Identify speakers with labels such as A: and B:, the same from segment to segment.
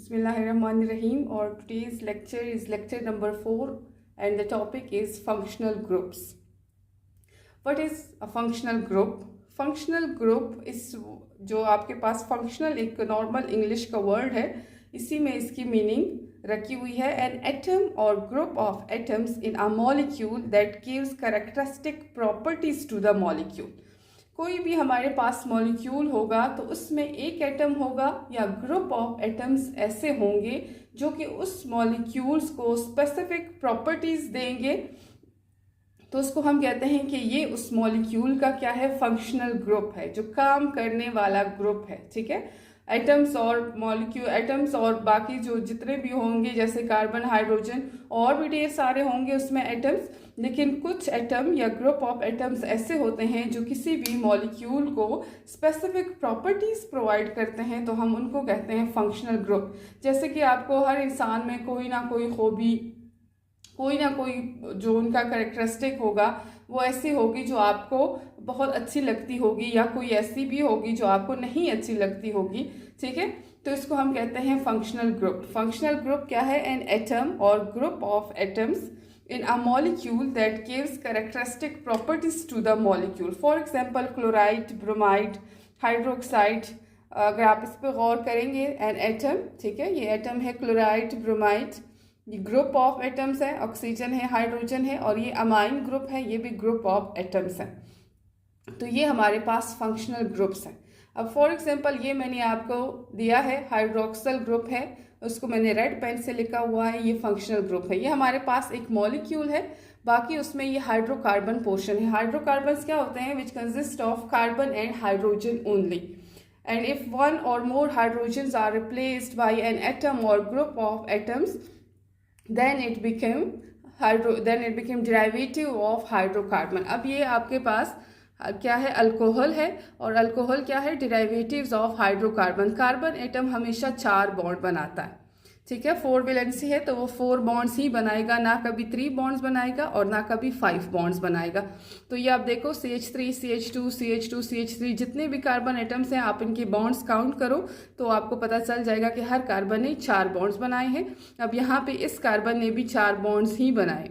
A: Bismillahirrahmanirrahim. Or today's lecture is lecture number 4 and the topic is functional groups. What is a functional group? Functional group is जो आपके पास functional एक normal English का word है, इसी में इसकी meaning रखी हुई है. An atom or group of atoms in a molecule that gives characteristic properties to the molecule. कोई भी हमारे पास मॉलिक्यूल होगा तो उसमें एक एटम होगा या ग्रुप ऑफ एटम्स ऐसे होंगे जो कि उस मॉलिक्यूल्स को स्पेसिफिक प्रॉपर्टीज देंगे, तो उसको हम कहते हैं कि ये उस मॉलिक्यूल का क्या है, फंक्शनल ग्रुप है, जो काम करने वाला ग्रुप है. ठीक है, एटम्स और मॉलिक्यूल, एटम्स और बाकी जो जितने भी होंगे जैसे कार्बन, हाइड्रोजन और भी ढेर सारे होंगे उसमें एटम्स, लेकिन कुछ एटम या ग्रुप ऑफ एटम्स ऐसे होते हैं जो किसी भी मॉलिक्यूल को स्पेसिफिक प्रॉपर्टीज प्रोवाइड करते हैं, तो हम उनको कहते हैं फंक्शनल ग्रुप. जैसे कि आपको हर इंसान में कोई ना कोई हॉबी, कोई ना कोई जो उनका कैरेक्टरिस्टिक होगा वो ऐसी होगी जो आपको बहुत अच्छी लगती होगी, या कोई ऐसी भी होगी जो आपको नहीं अच्छी लगती होगी. ठीक है, तो इसको हम कहते हैं फंक्शनल ग्रुप. फंक्शनल ग्रुप क्या है? N atom or group of atoms in a molecule that gives characteristic properties to the molecule. For example, chloride, bromide, hydroxide. अगर आप इस पर गौर करेंगे, an atom, ठीक है, ये एटम है क्लोराइड, ब्रोमाइड, ये ग्रुप ऑफ एटम्स है, ऑक्सीजन है, हाइड्रोजन है, और ये अमाइन ग्रुप है, ये भी ग्रुप ऑफ एटम्स है. तो ये हमारे पास फंक्शनल ग्रुप्स हैं. अब फॉर एग्जांपल ये मैंने आपको दिया है, हाइड्रोक्सल ग्रुप है, उसको मैंने रेड पेन से लिखा हुआ है, ये फंक्शनल ग्रुप है. ये हमारे पास एक मॉलिक्यूल है, बाकी उसमें ये हाइड्रोकार्बन पोर्शन है. हाइड्रोकार्बन्स क्या होते हैं? Which consist of carbon and hydrogen only. And if one or more hydrogens are replaced by an atom or group of atoms, then it became derivative of hydrocarbon. अब ये आपके पास क्या है? Alcohol है, और अल्कोहल क्या है? डिराइवेटिव्स ऑफ हाइड्रोकार्बन. कार्बन एटम हमेशा 4 बॉन्ड बनाता है. ठीक है, 4 वैलेंसी है तो वो 4 बॉन्ड्स ही बनाएगा, ना कभी 3 बॉन्ड्स बनाएगा और ना कभी 5 बॉन्ड्स बनाएगा. तो ये आप देखो, CH3, CH2, CH2, CH3, जितने भी कार्बन एटम्स हैं आप इनके बॉन्ड्स काउंट करो तो आपको पता चल जाएगा कि हर कार्बन ने 4 बॉन्ड्स बनाए हैं. अब यहाँ पे इस कार्बन ने भी 4 बॉन्ड्स ही बनाए.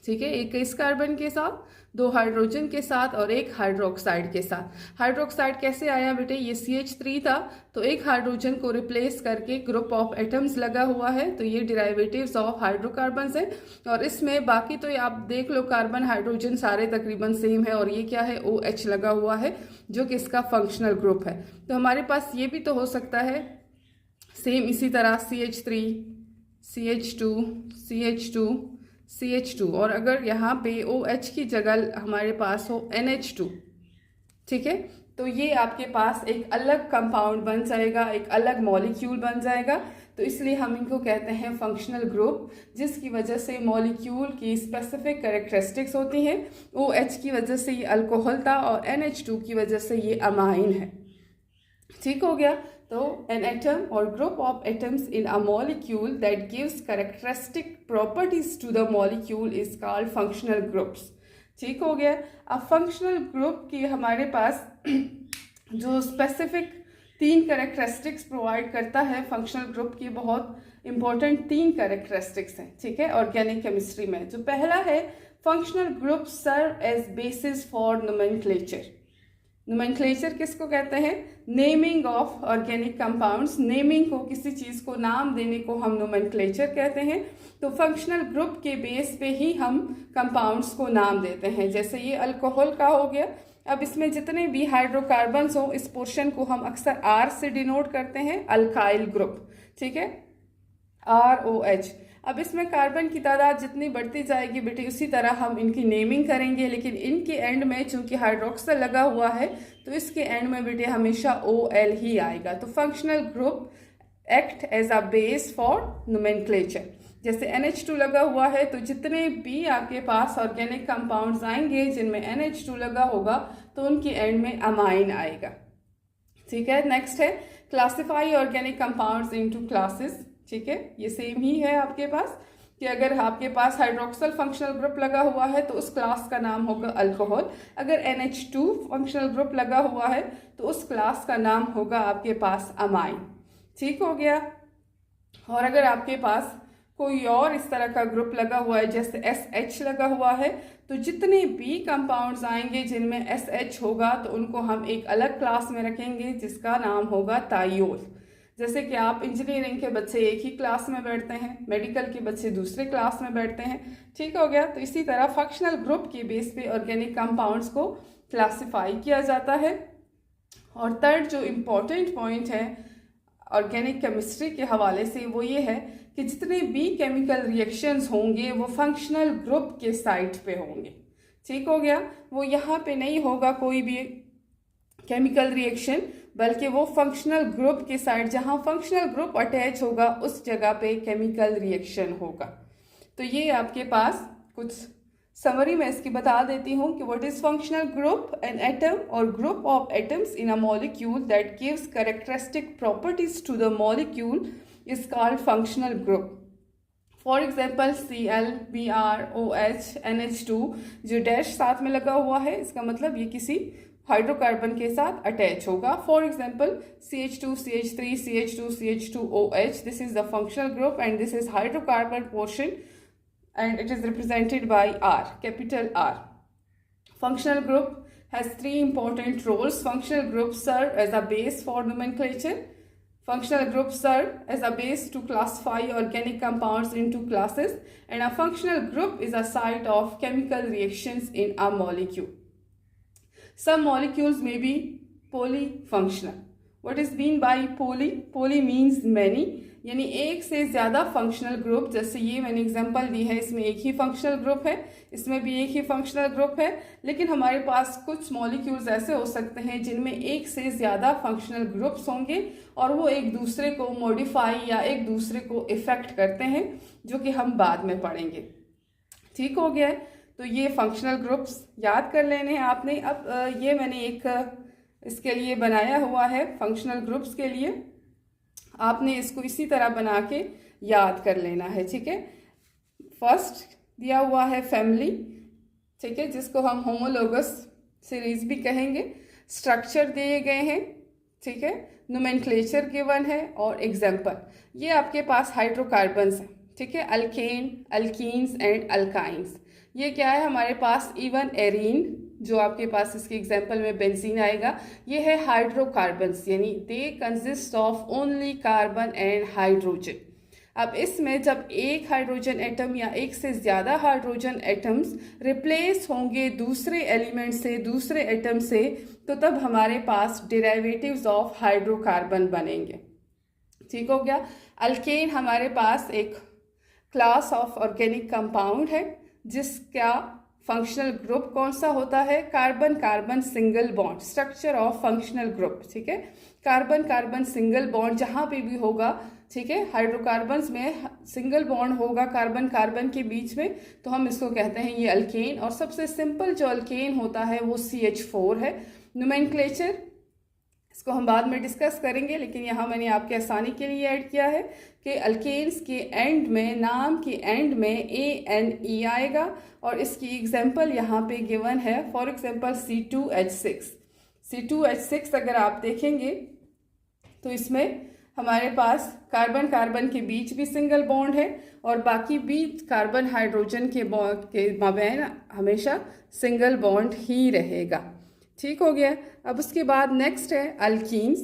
A: ठीक है, एक इस कार्बन के साथ, 2 हाइड्रोजन के साथ और एक हाइड्रोक्साइड के साथ. हाइड्रोक्साइड कैसे आया बेटे? ये CH3 था तो एक हाइड्रोजन को रिप्लेस करके ग्रुप ऑफ एटम्स लगा हुआ है, तो ये डिराइवेटिव्स ऑफ हाइड्रोकार्बन्स है. और इसमें बाकी तो आप देख लो, कार्बन हाइड्रोजन सारे तकरीबन सेम है, और ये क्या है? OH लगा हुआ है, जो कि इसका फंक्शनल ग्रुप है. तो हमारे पास ये भी तो हो सकता है सेम इसी तरह, CH3, CH2, CH2, CH2, और अगर यहाँ पे OH की जगह हमारे पास हो NH2. ठीक है, तो ये आपके पास एक अलग कंपाउंड बन जाएगा, एक अलग मॉलिक्यूल बन जाएगा. तो इसलिए हम इनको कहते हैं फंक्शनल ग्रुप, जिसकी वजह से मॉलिक्यूल की स्पेसिफिक कैरेक्टरिस्टिक्स होती हैं. OH की वजह से ये अल्कोहल था और NH2 की वजह से ये अमाइन है. ठीक हो गया. तो an atom or group of atoms in a molecule that gives characteristic properties to the molecule is called functional groups. ठीक हो गया. अब फंक्शनल ग्रुप की हमारे पास जो स्पेसिफिक 3 कैरेक्टरिस्टिक्स प्रोवाइड करता है, फंक्शनल ग्रुप की बहुत इंपॉर्टेंट 3 कैरेक्टरिस्टिक्स हैं. ठीक है, ऑर्गेनिक केमिस्ट्री में जो पहला है, functional group serve as basis for nomenclature. Nomenclature किसको कहते हैं? Naming of organic compounds. Naming को, किसी चीज़ को नाम देने को हम नोमेनक्लेचर कहते हैं. तो फंक्शनल ग्रुप के बेस पे ही हम कंपाउंड्स को नाम देते हैं. जैसे ये अल्कोहल का हो गया. अब इसमें जितने भी हाइड्रोकार्बन्स हो, इस पोर्शन को हम अक्सर R से डिनोट करते हैं, अल्काइल ग्रुप. ठीक है, ROH. अब इसमें कार्बन की तादाद जितनी बढ़ती जाएगी बेटे, उसी तरह हम इनकी नेमिंग करेंगे, लेकिन इनके एंड में चूंकि हाइड्रोक्सल लगा हुआ है तो इसके एंड में बेटे हमेशा OL ही आएगा. तो functional group act as a base for nomenclature. जैसे NH2 लगा हुआ है तो जितने भी आपके पास ऑर्गेनिक कंपाउंड्स आएंगे जिनमें NH2 लगा होगा तो उनके एंड में अमाइन आएगा. ठीक है, नेक्स्ट है classify organic compounds into classes. ठीक है, ये सेम ही है आपके पास कि अगर आपके पास हाइड्रोक्सल फंक्शनल ग्रुप लगा हुआ है तो उस क्लास का नाम होगा अल्कोहल. अगर NH2 फंक्शनल ग्रुप लगा हुआ है तो उस क्लास का नाम होगा आपके पास अमाइन. ठीक हो गया. और अगर आपके पास कोई और इस तरह का ग्रुप लगा हुआ है, जैसे SH लगा हुआ है, तो जितने भी कंपाउंड्स आएंगे जिनमें SH होगा तो उनको हम एक अलग क्लास में रखेंगे जिसका नाम होगा थायोल। जैसे कि आप इंजीनियरिंग के बच्चे एक ही क्लास में बैठते हैं, मेडिकल के बच्चे दूसरे क्लास में बैठते हैं, ठीक हो गया। तो इसी तरह फंक्शनल ग्रुप के बेस पे ऑर्गेनिक कंपाउंड्स को क्लासिफाई किया जाता है। और थर्ड जो इम्पोर्टेंट पॉइंट है ऑर्गेनिक केमिस्ट्री के हवाले से वो ये है कि जितने भी केमिकल रिएक्शंस होंगे वो फंक्शनल ग्रुप के साइट पे होंगे, ठीक हो गया। वो यहाँ पे नहीं होगा कोई भी केमिकल रिएक्शन, बल्कि वो फंक्शनल ग्रुप के साइड, जहाँ फंक्शनल ग्रुप अटैच होगा उस जगह पे केमिकल रिएक्शन होगा। तो ये आपके पास कुछ समरी में इसकी बता देती हूँ कि what is functional group, an atom or group of atoms in a molecule that gives characteristic properties to the molecule is called functional group. For example Cl, Br, OH, NH2, जो dash साथ में लगा हुआ है इसका मतलब ये किसी हाइड्रोकार्बन के साथ अटैच होगा। For example CH2, CH3, CH2, CH2OH, this is the functional group and this is hydrocarbon portion and it is represented by R, capital R. Functional group has three important roles. Functional groups serve as a base for nomenclature. Functional groups serve as a base to classify organic compounds into classes, and a functional group is a site of chemical reactions in a molecule. Some molecules may be polyfunctional. What is mean by poly? Poly means many, यानी एक से ज़्यादा functional group. जैसे ये मैंने example दी है, इसमें एक ही फंक्शनल ग्रुप है, इसमें भी एक ही फंक्शनल ग्रुप है, लेकिन हमारे पास कुछ मॉलिक्यूल्स ऐसे हो सकते हैं जिनमें एक से ज़्यादा फंक्शनल ग्रुप्स होंगे और वो एक दूसरे को मॉडिफाई या एक दूसरे को इफेक्ट करते हैं, जो कि हम बाद में पढ़ेंगे, ठीक हो गया है। तो ये फंक्शनल ग्रुप्स याद कर लेने हैं आपने। अब ये मैंने एक इसके लिए बनाया हुआ है, फंक्शनल ग्रुप्स के लिए आपने इसको इसी तरह बना के याद कर लेना है, ठीक है। फर्स्ट दिया हुआ है फैमिली, ठीक है, जिसको हम होमोलोगस सीरीज भी कहेंगे। स्ट्रक्चर दिए गए हैं, ठीक है, नोमेनक्लेचर गिवन है और एग्जाम्पल। ये आपके पास हाइड्रोकार्बन्स हैं, ठीक है, अल्केन, अल्कीन्स एंड अल्काइंस। ये क्या है हमारे पास, इवन एरीन, जो आपके पास इसके एग्जाम्पल में बेंजीन आएगा, ये है हाइड्रोकार्बन्स, यानी they consist of only carbon and hydrogen. अब इसमें जब एक हाइड्रोजन एटम या एक से ज़्यादा हाइड्रोजन एटम्स रिप्लेस होंगे दूसरे एलिमेंट से, दूसरे एटम से, तो तब हमारे पास डेरिवेटिव्स ऑफ हाइड्रोकार्बन बनेंगे, ठीक हो गया। अल्केन हमारे पास एक क्लास ऑफ ऑर्गेनिक कंपाउंड है जिसका फंक्शनल ग्रुप कौन सा होता है, carbon carbon single bond. Structure of functional group, ठीक है, कार्बन कार्बन सिंगल बॉन्ड जहाँ पे भी होगा, ठीक है, हाइड्रोकार्बन्स में सिंगल बॉन्ड होगा कार्बन कार्बन के बीच में, तो हम इसको कहते हैं ये अल्केन। और सबसे सिंपल जो अल्केन होता है वो CH4 है। नोमेनक्लेचर इसको हम बाद में डिस्कस करेंगे, लेकिन यहाँ मैंने आपके आसानी के लिए ऐड किया है कि अल्केन्स के एंड में, नाम के एंड में ANE आएगा और इसकी एग्जांपल यहाँ पे गिवन है। For example C2H6। C2H6 अगर आप देखेंगे तो इसमें हमारे पास कार्बन कार्बन के बीच भी सिंगल बॉन्ड है और बाकी भी कार्बन हाइड्रोजन के माबैन हमेशा सिंगल बॉन्ड ही रहेगा, ठीक हो गया। अब उसके बाद नेक्स्ट है अल्कीन्स।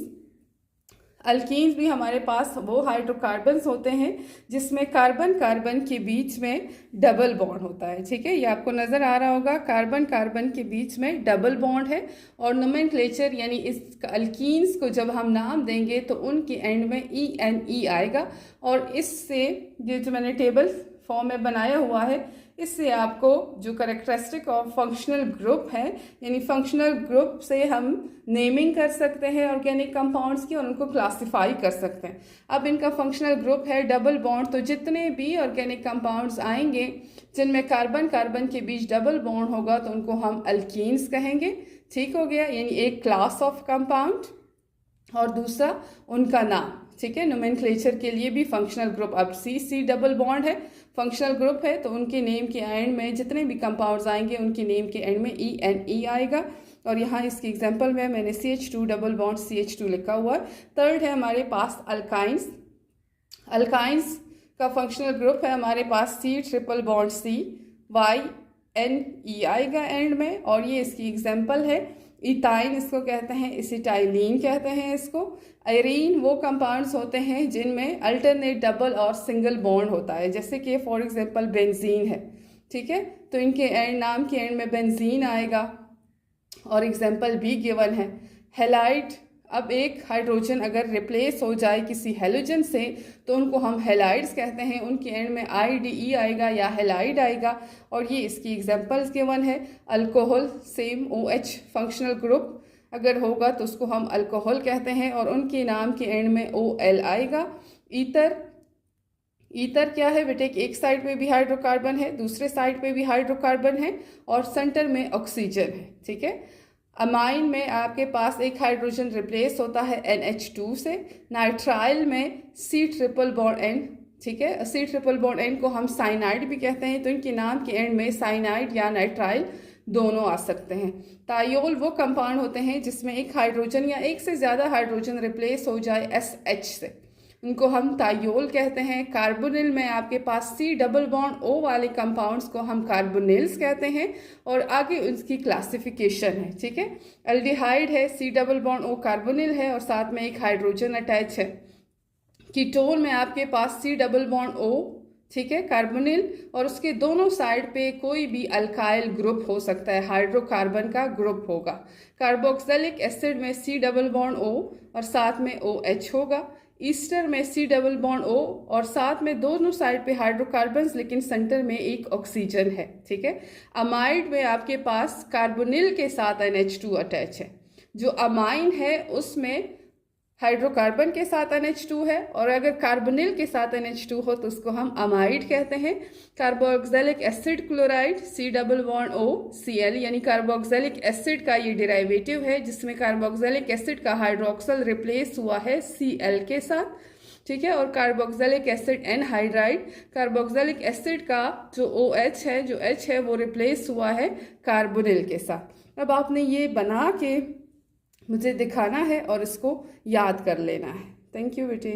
A: अल्कीन्स भी हमारे पास वो हाइड्रोकार्बन्स होते हैं जिसमें कार्बन कार्बन के बीच में डबल बॉन्ड होता है, ठीक है, ये आपको नज़र आ रहा होगा, कार्बन कार्बन के बीच में डबल बॉन्ड है। और नोमेनक्लेचर यानी इस अल्कीन्स को जब हम नाम देंगे तो उनके एंड में ENE आएगा। और इससे ये जो मैंने टेबल फॉर्म में बनाया हुआ है, इससे आपको जो कैरेक्टरिस्टिक ऑफ फंक्शनल ग्रुप है, यानी फंक्शनल ग्रुप से हम नेमिंग कर सकते हैं ऑर्गेनिक कंपाउंड्स की और उनको क्लासिफाई कर सकते हैं। अब इनका फंक्शनल ग्रुप है डबल बॉन्ड, तो जितने भी ऑर्गेनिक कंपाउंड्स आएंगे जिनमें कार्बन कार्बन के बीच डबल बॉन्ड होगा तो उनको हम अल्कीन्स कहेंगे, ठीक हो गया। यानी एक क्लास ऑफ कंपाउंड और दूसरा उनका नाम, ठीक है। नोमेनक्लेचर के लिए भी फंक्शनल ग्रुप, अब C डबल बॉन्ड है, फंक्शनल ग्रुप है, तो उनके नेम के एंड में जितने भी कंपाउंड्स आएंगे उनके नेम के एंड में ENE आएगा। और यहाँ इसकी एग्जांपल में मैंने CH2 डबल बॉन्ड CH2 लिखा हुआ है। थर्ड है हमारे पास अल्काइंस। अल्काइंस का फंक्शनल ग्रुप है हमारे पास C∼C, YNE आएगा एंड में, और ये इसकी एग्जाम्पल है। इथाइन इसको कहते हैं, एसिटाइलिन कहते हैं इसको। आयरीन वो कंपाउंड्स होते हैं जिनमें अल्टरनेट डबल और सिंगल बॉन्ड होता है, जैसे कि फॉर एग्जांपल बेंजीन है, ठीक है। तो इनके एंड, नाम के एंड में बेंजीन आएगा और एग्जांपल भी गिवन है। हेलाइड, अब एक हाइड्रोजन अगर रिप्लेस हो जाए किसी हेलोजन से तो उनको हम हेलाइड्स कहते हैं, उनके एंड में IDE आएगा या हेलाइड आएगा, और ये इसकी एग्जांपल्स गिवन है। Alcohol same OH functional group अगर होगा तो उसको हम अल्कोहल कहते हैं और उनके नाम के एंड में OL आएगा। ईथर, ईथर क्या है बेटे, एक साइड पे भी हाइड्रोकार्बन है, दूसरे साइड पे भी हाइड्रोकार्बन है और सेंटर में ऑक्सीजन है, ठीक है। अमाइन में आपके पास एक हाइड्रोजन रिप्लेस होता है NH2 से। नाइट्राइल में C∼N, ठीक है। C∼N को हम साइनाइड भी कहते हैं, तो इनके नाम के एंड में साइनाइड या नाइट्राइल दोनों आ सकते हैं। तायोल वो कंपाउंड होते हैं जिसमें एक हाइड्रोजन या एक से ज़्यादा हाइड्रोजन रिप्लेस हो जाए SH से, उनको हम तायोल कहते हैं। कार्बोनिल में आपके पास C∼O वाले कंपाउंड्स को हम कार्बोनिल्स कहते हैं और आगे उसकी क्लासिफिकेशन है, ठीक है। एल्डिहाइड है, C∼O कार्बोनिल है और साथ में एक हाइड्रोजन अटैच है। कीटोन में आपके पास C∼O, ठीक है, कार्बोनिल, और उसके दोनों साइड पे कोई भी अल्काइल ग्रुप हो सकता है, हाइड्रोकार्बन का ग्रुप होगा। कार्बोक्सिलिक एसिड में C∼O और साथ में OH होगा। ईस्टर में C∼O और साथ में दोनों साइड पे हाइड्रोकार्बन्स लेकिन सेंटर में एक ऑक्सीजन है, ठीक है। अमाइड में आपके पास कार्बोनिल के साथ NH2 अटैच है। जो अमाइन है उसमें हाइड्रोकार्बन के साथ NH2 है और अगर कार्बोनिल के साथ NH2 हो तो उसको हम अमाइड कहते हैं। कार्बोक्सिलिक एसिड क्लोराइड C∼OCl, यानी कार्बोक्सिलिक एसिड का ये डेरिवेटिव है जिसमें कार्बोक्सिलिक एसिड का हाइड्रोक्सल रिप्लेस हुआ है Cl के साथ, ठीक है। और carboxylic acid anhydride, carboxylic acid का जो OH है, जो H है वो रिप्लेस हुआ है कार्बोनिल के साथ। अब आपने ये बना के मुझे दिखाना है और इसको याद कर लेना है। थैंक यू बेटे।